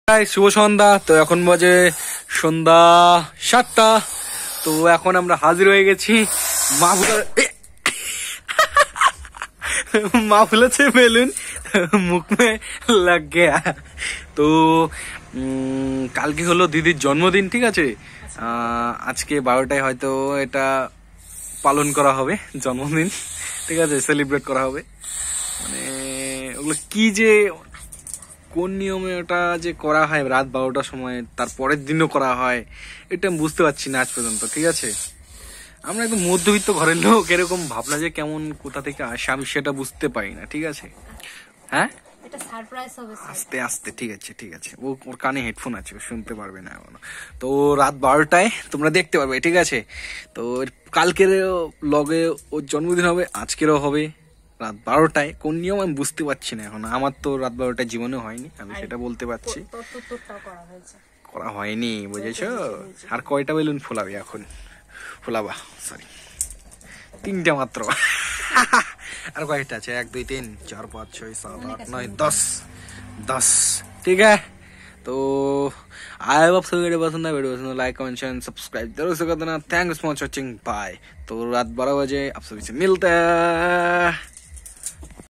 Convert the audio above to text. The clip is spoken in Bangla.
শুভ সন্ধ্যা। তো এখন বাজে সন্ধ্যা 7টা। তো এখন আমরা হাজির হয়ে গেছি মাফুলা से बेलून মুখ में लग गया। তো কালকে হলো দিদির জন্মদিন, ঠিক আছে। আজকে 12টায় হয়তো এটা পালন করা হবে, জন্মদিন, ঠিক আছে, সেলিব্রেট করা হবে। মানে ওগুলো কি যে কোন নিয়মে ওটা যে করা হয় রাত 12টার সময়, তার পরের দিনও করা হয়, এটা আমি বুঝতে পারছি না আজ পর্যন্ত, ঠিক আছে। আমরা একদম মধ্যবিত্ত ঘরের লোক, এরকম ভাবনা যে কেমন কোথা থেকে আসে আমি সেটা বুঝতে পারি না, ঠিক আছে। হ্যাঁ, আস্তে আস্তে, ঠিক আছে ঠিক আছে। ওর কানে হেডফোন আছে, ও শুনতে পারবে না এখনো। তো রাত 12টায় তোমরা দেখতে পারবে, ঠিক আছে। তো কালকের লগে ওর জন্মদিন হবে, আজকেরও হবে রাত 12টায়। কোন নিয়ম আমি বুঝতে পারছি না এখন। আমার তো রাত 12টায় জীবনে হয়নি, আমি সেটা বলতে পারছি। করা হয়নি, বুঝেছো। আর কয়টা বেলুন ফোলাবে এখন? ফোলাবা, সরি, 3টা মাত্র। আর কয়টা আছে? 1 2 3 4 5 6 7 8 9 10, ठीक है। तो आई होप सभी वीडियो पसंद है। वीडियो पसंद लाइक कमेंट शेयर सब्सक्राइब जरूर से कर देना। Thanks for watching, bye. तो रात 12 बजे आप सभी से मिलते हैं।